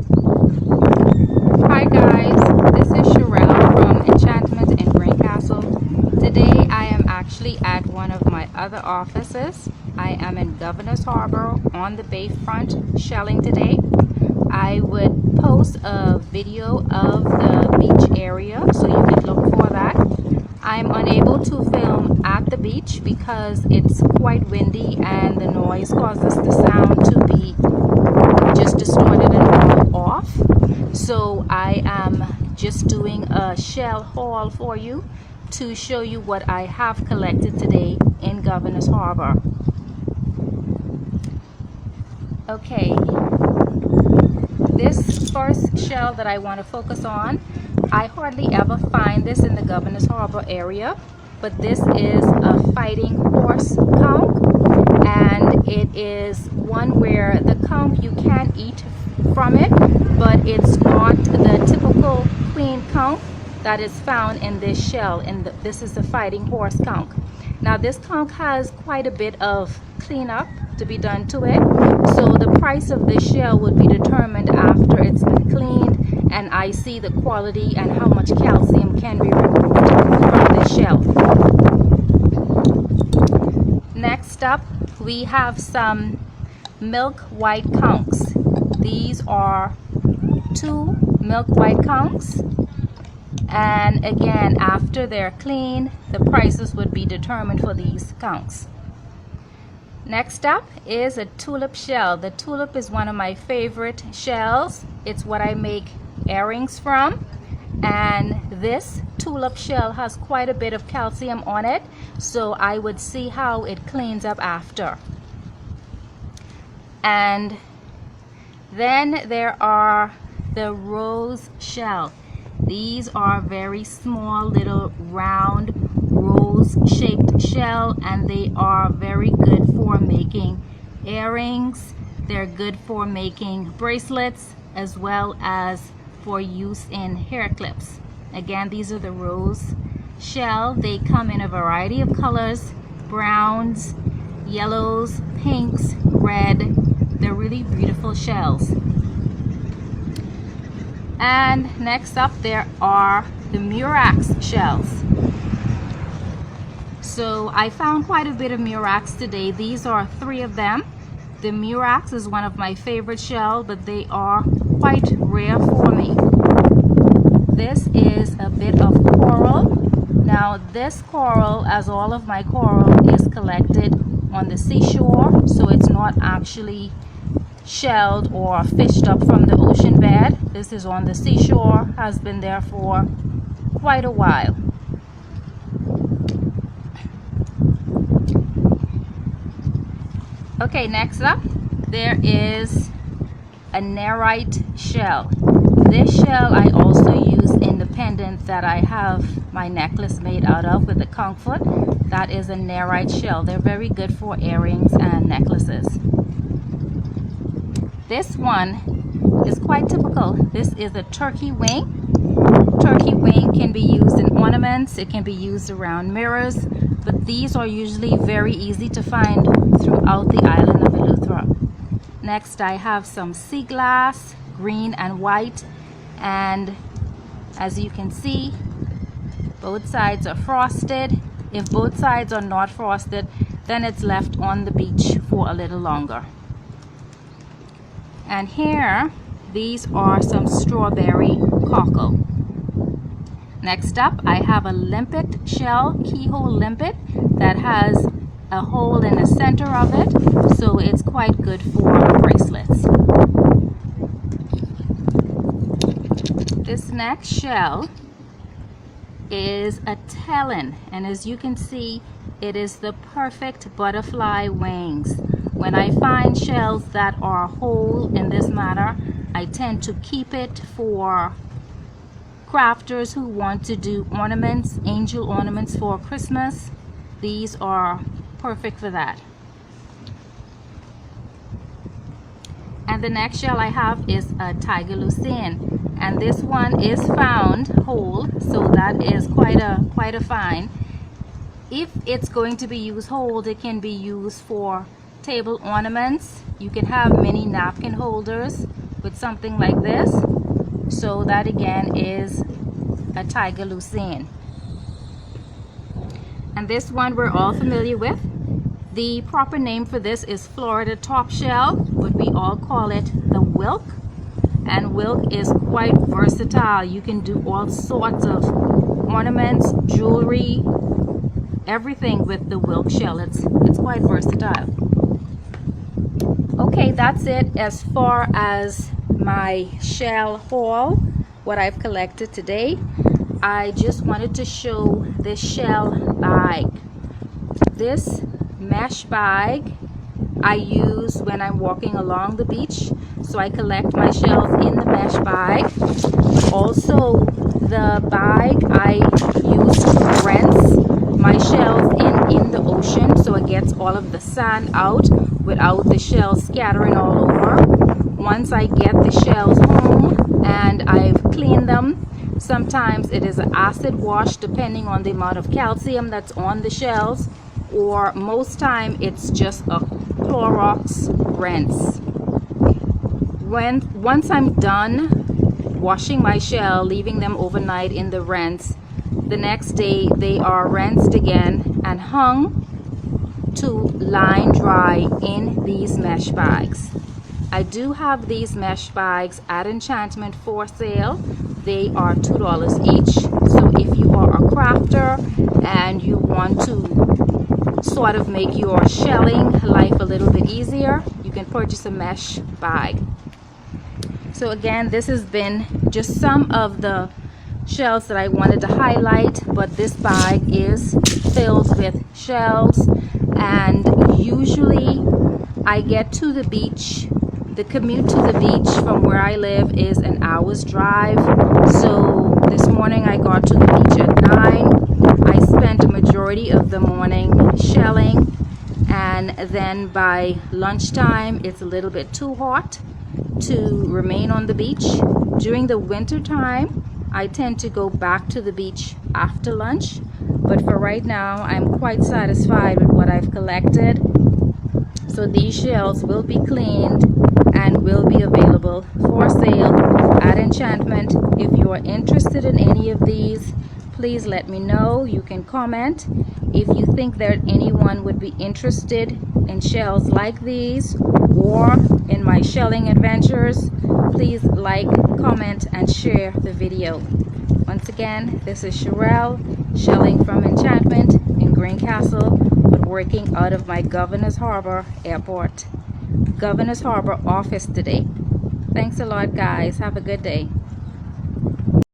Hi guys, this is Sherelle from Enchantment in Greencastle. Today I am actually at one of my other offices. I am in Governor's Harbour on the bayfront shelling today. I would post a video of the beach area so you can look for that. I'm unable to film at the beach because it's quite windy and the noise causes the sound to be just distorted and fall off. So I am just doing a shell haul for you to show you what I have collected today in Governor's Harbour. Okay, this first shell that I want to focus on, I hardly ever find this in the Governor's Harbour area, but this is a fighting horse conch, and it is one where the conch you can eat from it, but it's not the typical queen conch that is found in this shell. This is the fighting horse conch. Now this conch has quite a bit of cleanup to be done to it, so the price of this shell would be determined after it's been cleaned and I see the quality and how much calcium can be removed from this shell. Next up, we have some milk white conchs. These are 2 milk white conchs, and again, after they're clean, the prices would be determined for these conchs. Next up is a tulip shell. The tulip is one of my favorite shells. It's what I make earrings from, and this tulip shell has quite a bit of calcium on it, so I would see how it cleans up after. And then there are the rose shell. These are very small little round rose shaped shell, and they are very good for making earrings. They're good for making bracelets as well as for use in hair clips. Again, these are the rose shell. They come in a variety of colors: browns, yellows, pinks, red. They're really beautiful shells. And next up there are the Murex shells. So I found quite a bit of Murex today. These are 3 of them. The Murex is one of my favorite shells, but they are quite rare for me. This is a bit of coral. Now this coral, as all of my coral, is collected on the seashore, so it's not actually shelled or fished up from the ocean bed. This is on the seashore, has been there for quite a while. Okay, next up there is a nerite shell. This shell I also use in the pendant that I have my necklace made out of with the conch foot. That is a nerite shell. They're very good for earrings and necklaces. This one is quite typical. This is a turkey wing. Turkey wing can be used in ornaments. It can be used around mirrors, but these are usually very easy to find throughout the island of Eleuthera. Next, I have some sea glass, green and white, and as you can see, both sides are frosted. If both sides are not frosted, then it's left on the beach for a little longer. And here, these are some strawberry cockle. Next up, I have a limpet shell, keyhole limpet, that has a hole in the center of it, so it's quite good for bracelets. This next shell is a telin, and as you can see, it is the perfect butterfly wings. When I find shells that are whole in this manner, I tend to keep it for crafters who want to do ornaments, angel ornaments for Christmas. These are perfect for that. And the next shell I have is a tiger lucerne, and this one is found whole, so that is quite a find. If it's going to be used whole, it can be used for table ornaments. You can have many napkin holders with something like this. So that again is a tiger lucerne. And this one we're all familiar with. The proper name for this is Florida top shell, but we all call it the wilk. And wilk is quite versatile. You can do all sorts of ornaments, jewelry, everything with the wilk shell. It's quite versatile. Okay, that's it as far as my shell haul, what I've collected today. I just wanted to show this shell bag. This mesh bag I use when I'm walking along the beach, so I collect my shells in the mesh bag. Also, the bag I use to rinse my shells in the ocean, so it gets all of the sand out without the shells scattering all over. Once I get the shells home and I've cleaned them, sometimes it is an acid wash depending on the amount of calcium that's on the shells, or most time it's just a Clorox rinse. Once I'm done washing my shell, leaving them overnight in the rinse, the next day they are rinsed again and hung to line dry in these mesh bags. I do have these mesh bags at Enchantment for sale. They are $2 each. So if you are a crafter and you want to sort of make your shelling life a little bit easier, you can purchase a mesh bag. So again, this has been just some of the shells that I wanted to highlight, but this bag is filled with shells, and usually I get to the beach. The commute to the beach from where I live is an hour's drive. So this morning I got to the beach at 9. I spent a majority of the morning shelling, and then by lunchtime it's a little bit too hot to remain on the beach. During the winter time I tend to go back to the beach after lunch, but for right now I'm quite satisfied with what I've collected. So these shells will be cleaned and will be available for sale at Enchantment. If you are interested in any of these, please let me know. You can comment. If you think that anyone would be interested in shells like these or in my shelling adventures, please like, comment, and share the video. Once again, this is Sherelle, shelling from Enchantment in Greencastle, but working out of my Governor's Harbour office today. Thanks a lot, guys. Have a good day.